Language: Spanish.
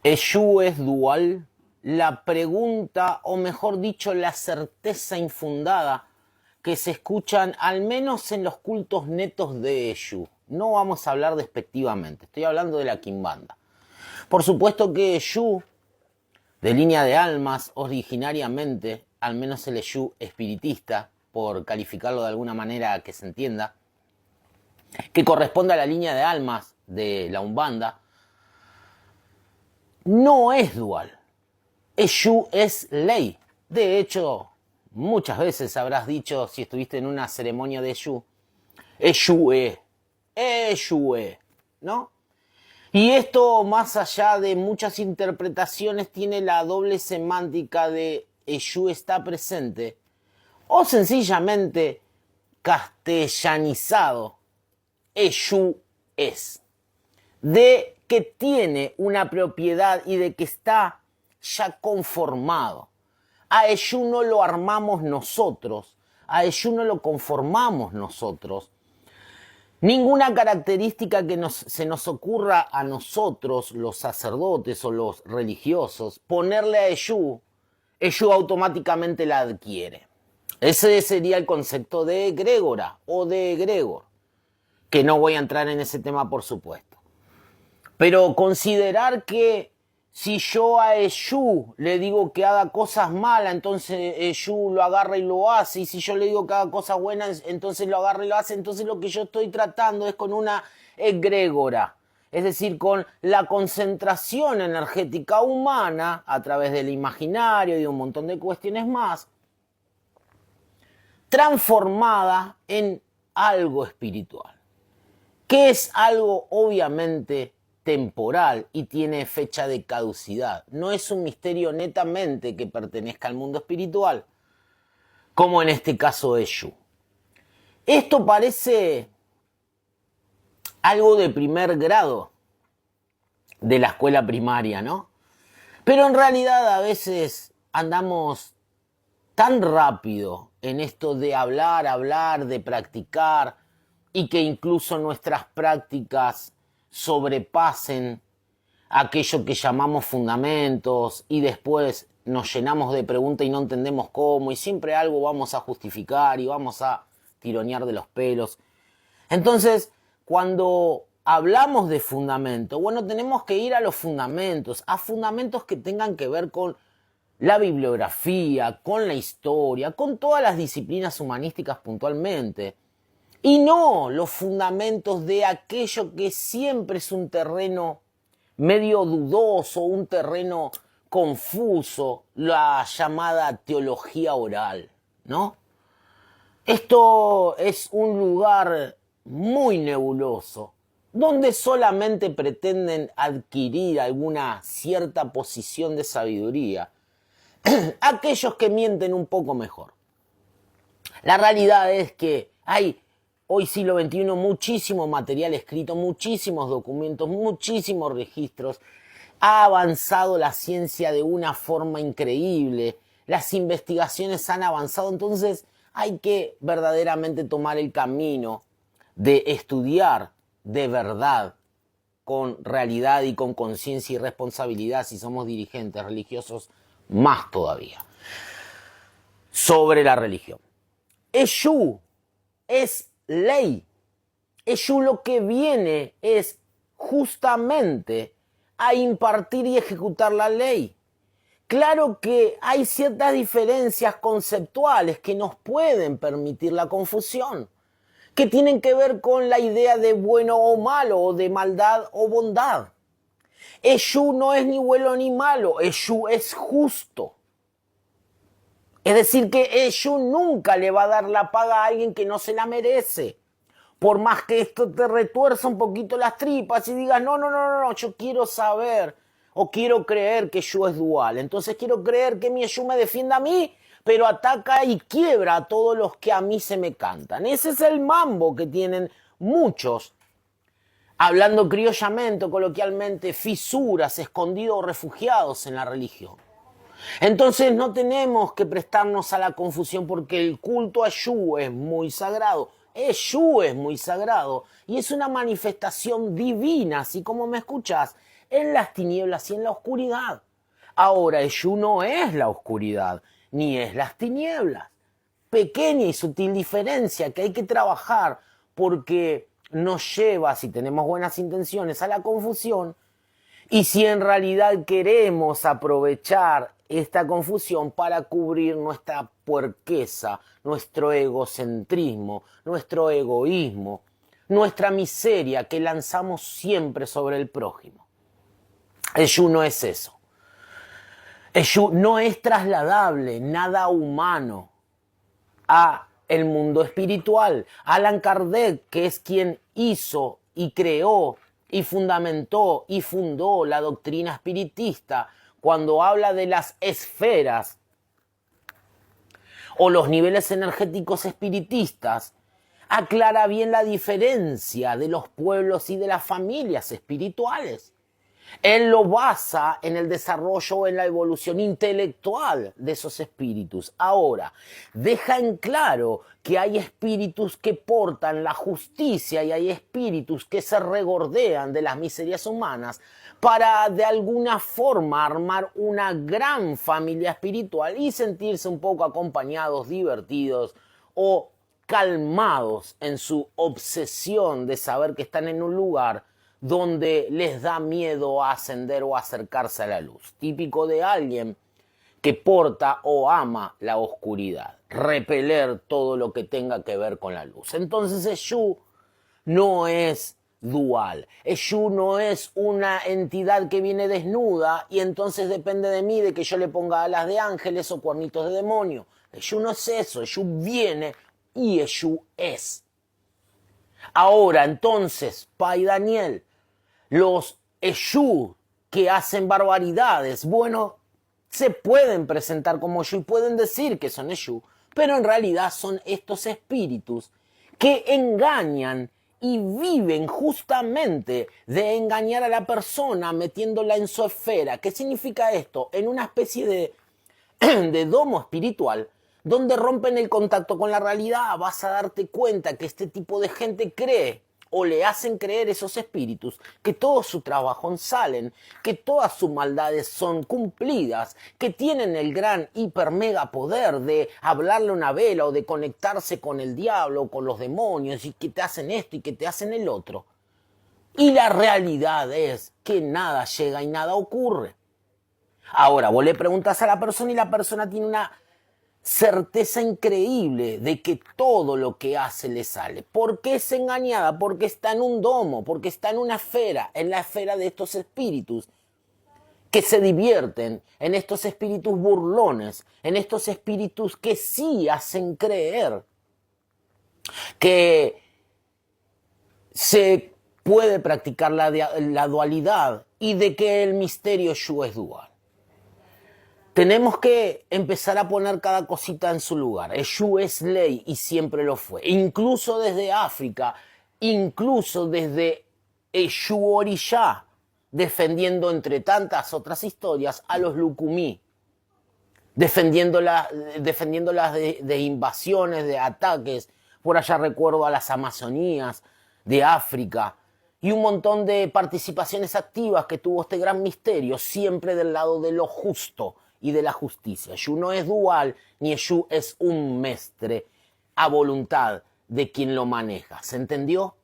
¿Eshu es dual? La pregunta, o mejor dicho, la certeza infundada que se escuchan al menos en los cultos netos de Eshu. No vamos a hablar despectivamente, estoy hablando de la Quimbanda. Por supuesto que Eshu, de línea de almas, originariamente, al menos el Eshu espiritista, por calificarlo de alguna manera que se entienda, que corresponde a la línea de almas de la Umbanda, no es dual. Eshu es ley. De hecho, muchas veces habrás dicho, si estuviste en una ceremonia de Eshu, Eshue, Eshue, ¿no? Y esto, más allá de muchas interpretaciones, tiene la doble semántica de Eshu está presente, o sencillamente castellanizado, Eshu es. De que tiene una propiedad y de que está ya conformado. A Eshu no lo armamos nosotros, a Eshu no lo conformamos nosotros. Ninguna característica que se nos ocurra a nosotros, los sacerdotes o los religiosos, ponerle a Eshu, Eshu automáticamente la adquiere. Ese sería el concepto de egrégora o de egregor, que no voy a entrar en ese tema por supuesto. Pero considerar que si yo a Eshu le digo que haga cosas malas, entonces Eshu lo agarra y lo hace. Y si yo le digo que haga cosas buenas, entonces lo agarra y lo hace. Entonces lo que yo estoy tratando es con una egrégora. Es decir, con la concentración energética humana a través del imaginario y un montón de cuestiones más, transformada en algo espiritual. Que es algo obviamente temporal y tiene fecha de caducidad. No es un misterio netamente que pertenezca al mundo espiritual, como en este caso Eshu. Esto parece algo de primer grado de la escuela primaria, ¿no? Pero en realidad a veces andamos tan rápido en esto de hablar, de practicar, y que incluso nuestras prácticas sobrepasen aquello que llamamos fundamentos y después nos llenamos de preguntas y no entendemos cómo y siempre algo vamos a justificar y vamos a tironear de los pelos. Entonces, cuando hablamos de fundamento, bueno, tenemos que ir a los fundamentos, a fundamentos que tengan que ver con la bibliografía, con la historia, con todas las disciplinas humanísticas puntualmente. Y no los fundamentos de aquello que siempre es un terreno medio dudoso, un terreno confuso, la llamada teología oral, ¿no? Esto es un lugar muy nebuloso, donde solamente pretenden adquirir alguna cierta posición de sabiduría aquellos que mienten un poco mejor. La realidad es que hay hoy siglo XXI muchísimo material escrito, muchísimos documentos, muchísimos registros. Ha avanzado la ciencia de una forma increíble. Las investigaciones han avanzado, entonces hay que verdaderamente tomar el camino de estudiar de verdad, con realidad y con conciencia y responsabilidad, si somos dirigentes religiosos, más todavía, sobre la religión. Eshu es ley. Eshu lo que viene es justamente a impartir y ejecutar la ley. Claro que hay ciertas diferencias conceptuales que nos pueden permitir la confusión, que tienen que ver con la idea de bueno o malo, o de maldad o bondad. Eshu no es ni bueno ni malo, Eshu es justo. Es decir, que Eshu nunca le va a dar la paga a alguien que no se la merece. Por más que esto te retuerza un poquito las tripas y digas, no, yo quiero saber o quiero creer que Eshu es dual. Entonces quiero creer que mi Eshu me defienda a mí, pero ataca y quiebra a todos los que a mí se me cantan. Ese es el mambo que tienen muchos, hablando criollamente o coloquialmente, fisuras, escondidos o refugiados en la religión. Entonces no tenemos que prestarnos a la confusión porque el culto a Eshu es muy sagrado. Eshu es muy sagrado y es una manifestación divina, así como me escuchas. en las tinieblas y en la oscuridad. Ahora, Eshu no es la oscuridad, ni es las tinieblas. Pequeña y sutil diferencia que hay que trabajar porque nos lleva, si tenemos buenas intenciones, a la confusión. Y si en realidad queremos aprovechar esta confusión para cubrir nuestra puerqueza, nuestro egocentrismo, nuestro egoísmo, nuestra miseria que lanzamos siempre sobre el prójimo. Eshu no es eso. Eshu no es trasladable, nada humano, a el mundo espiritual. Allan Kardec, que es quien hizo y creó y fundamentó y fundó la doctrina espiritista, cuando habla de las esferas o los niveles energéticos espiritistas, aclara bien la diferencia de los pueblos y de las familias espirituales. Él lo basa en el desarrollo, en la evolución intelectual de esos espíritus. Ahora, deja en claro que hay espíritus que portan la justicia y hay espíritus que se regordean de las miserias humanas para de alguna forma armar una gran familia espiritual y sentirse un poco acompañados, divertidos o calmados en su obsesión de saber que están en un lugar donde les da miedo ascender o acercarse a la luz. Típico de alguien que porta o ama la oscuridad. Repeler todo lo que tenga que ver con la luz. Entonces Eshu no es dual. Eshu no es una entidad que viene desnuda y entonces depende de mí de que yo le ponga alas de ángeles o cuernitos de demonio. Eshu no es eso. Eshu viene y Eshu es. Ahora, entonces, Pai Daniel, los Eshu que hacen barbaridades, bueno, se pueden presentar como Eshu y pueden decir que son Eshu, pero en realidad son estos espíritus que engañan y viven justamente de engañar a la persona metiéndola en su esfera. ¿Qué significa esto? En una especie de domo espiritual donde rompen el contacto con la realidad. Vas a darte cuenta que este tipo de gente cree o le hacen creer esos espíritus que todo su trabajo salen, que todas sus maldades son cumplidas, que tienen el gran hiper mega poder de hablarle a una vela o de conectarse con el diablo o con los demonios y que te hacen esto y que te hacen el otro. Y la realidad es que nada llega y nada ocurre. Ahora, vos le preguntas a la persona y la persona tiene una certeza increíble de que todo lo que hace le sale. ¿Por qué es engañada? Porque está en un domo, porque está en una esfera, en la esfera de estos espíritus que se divierten, en estos espíritus burlones, en estos espíritus que sí hacen creer que se puede practicar la dualidad y de que el misterio Eshu es dual. Tenemos que empezar a poner cada cosita en su lugar. Eshu es ley y siempre lo fue. Incluso desde África, incluso desde Eshu Orishá, defendiendo entre tantas otras historias a los Lukumi, defendiéndolas de invasiones, de ataques. Por allá recuerdo a las Amazonías de África y un montón de participaciones activas que tuvo este gran misterio, siempre del lado de lo justo y de la justicia. Eshu no es dual, ni Eshu es un mestre a voluntad de quien lo maneja. ¿Se entendió?